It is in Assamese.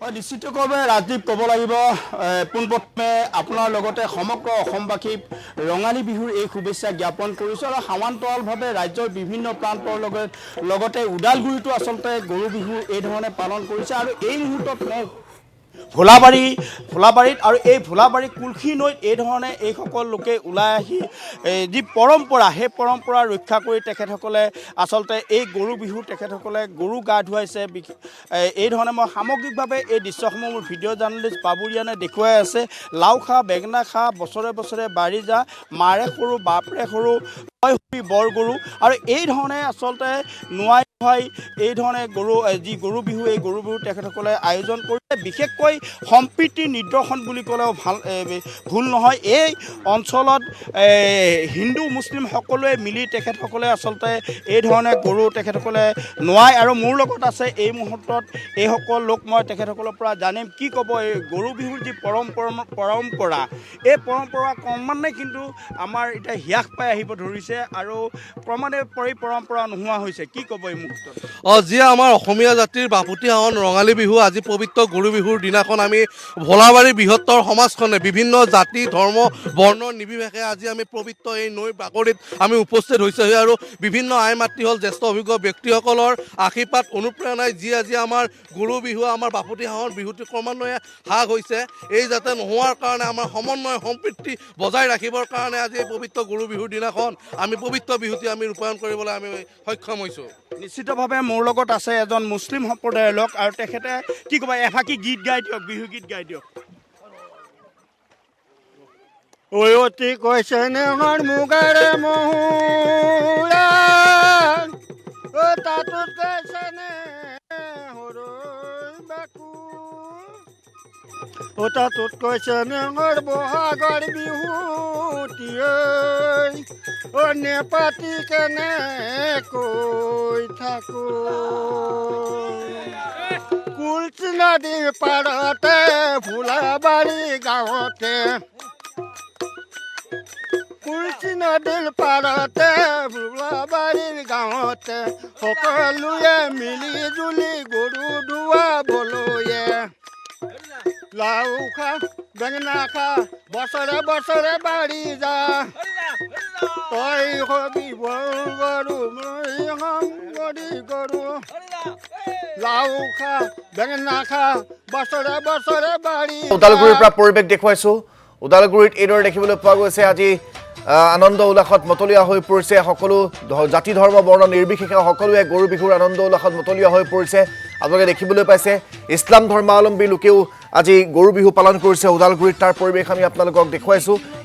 নিশ্চিতভাৱে ৰাজদীপ ক'ব লাগিব পোনপ্ৰথমে আপোনাৰ লগতে সমগ্ৰ অসমবাসীক ৰঙালী বিহুৰ এই শুভেচ্ছা জ্ঞাপন কৰিছোঁ আৰু সমান্তৰালভাৱে ৰাজ্যৰ বিভিন্ন প্ৰান্তৰ লগতে ওদালগুৰিতো আচলতে গৰু বিহু এই ধৰণে পালন কৰিছে আৰু এই মুহূৰ্তত ভোলাবাৰীত আৰু এই ভোলাবাৰী কুলসী নৈত এই ধৰণে এইসকল লোকে ওলাই আহি যি পৰম্পৰা সেই পৰম্পৰা ৰক্ষা কৰি তেখেতসকলে আচলতে এই গৰু বিহু তেখেতসকলে গৰু গা ধুৱাইছে এই ধৰণে মই সামগ্ৰিকভাৱে এই দৃশ্যসমূহ মোৰ ভিডিঅ' জাৰ্নেলিষ্ট বাবুৰিয়ানে দেখুৱাই আছে লাও খা বেঙেনা খা বছৰে বছৰে বাঢ়ি যা মাৰে সৰু বাপৰে সৰু বৰ গৰু আৰু এই ধৰণে আচলতে নোৱাই হয় এই ধৰণে যি গৰু বিহু এই গৰু বিহু তেখেতসকলে আয়োজন কৰিছে বিশেষকৈ সম্প্ৰীতিৰ নিদৰ্শন বুলি ক'লেও ভুল নহয় এই অঞ্চলত হিন্দু মুছলিম সকলোৱে মিলি তেখেতসকলে আচলতে এই ধৰণে গৰু তেখেতসকলে নোৱাই আৰু মোৰ লগত আছে এই মুহূৰ্তত এইসকল লোক মই তেখেতসকলৰ পৰা জানিম কি ক'ব এই গৰু বিহুৰ যি পৰম্পৰা এই পৰম্পৰা ক্ৰমান্বয়ে কিন্তু আমাৰ এতিয়া হ্ৰাস পাই আহিব ধৰিছে আৰু ক্ৰমান্বয়ে পৰম্পৰা নোহোৱা হৈছে কি ক'ব এই মুহূৰ্তত যি আমাৰ অসমীয়া জাতিৰ বাপুতিসাহোন ৰঙালী বিহু আজি পবিত্ৰ গৰু বিহুৰ দিনাখন আমি ভোলাবাৰী বৃহত্তৰ সমাজখনে বিভিন্ন জাতি ধৰ্ম বৰ্ণ নিৰ্বিশেষে আজি আমি পবিত্ৰ এই নৈৰ বাকৰিত আমি উপস্থিত হৈছোহি আৰু বিভিন্ন আই মাতৃ হ'ল জ্যেষ্ঠ অভিজ্ঞ ব্যক্তিসকলৰ আশীৰ্বাদ অনুপ্ৰেৰণাই যি আজি আমাৰ গৰু বিহু আমাৰ বাপুতিসাহোন বিহুটি ক্ৰমান্বয়ে হ্ৰাস হৈছে এই যাতে নোহোৱাৰ কাৰণে আমাৰ সমন্বয় সম্প্ৰীতি বজাই ৰাখিবৰ কাৰণে আজি এই পবিত্ৰ গৰু বিহুৰ দিনাখন আমি পবিত্ৰ বিহুটি আমি ৰূপায়ণ কৰিবলৈ আমি সক্ষম হৈছোঁ নিশ্চিতভাৱে মোৰ লগত আছে এজন মুছলিম সম্প্ৰদায়ৰ লোক আৰু তেখেতে কি ক'ব এফাকি গীত গাই দিয়ক বিহু গীত গাই দিয়ক অতি কৈছে নেহৰ মুগাৰে মহুৰা তাতোত কৈছে নে হৰৈ বাকু তাতোত কৈছে নেহৰ বহাগৰ বিহুটিयै নেপাতি কেনে কৈ থাকো কুলচি নদীৰ পাৰতে ভোলাবাৰী গাঁৱতে কুলচি নদীৰ পাৰতে ভোলাবাৰীৰ গাঁৱতে সকলোৱে মিলি জুলি গৰু ধুৱাবলৈ লাও খা বেঙেনা খা বছৰে বছৰে বাঢ়ি যা তই হবি বৰ গৰু মই হম গৰু লাও খা বেঙেনা খা বছৰে বছৰে বাঢ়ি ওদালগুৰিৰ পৰা পৰিৱেশ দেখুৱাইছো ওদালগুৰিত এইদৰে দেখিবলৈ পোৱা গৈছে আজি আনন্দ উল্লাসত মতলীয়া হৈ পৰিছে সকলো জাতি ধৰ্ম বৰ্ণ নিৰ্বিশেষে সকলোৱে গৰু বিহুৰ আনন্দ উল্লাসত মতলীয়া হৈ পৰিছে আপোনালোকে দেখিবলৈ পাইছে ইছলাম ধৰ্মাৱলম্বী লোকেও আজি গৰু বিহু পালন কৰিছে ওদালগুৰিত তাৰ পৰিৱেশ আমি আপোনালোকক দেখুৱাইছো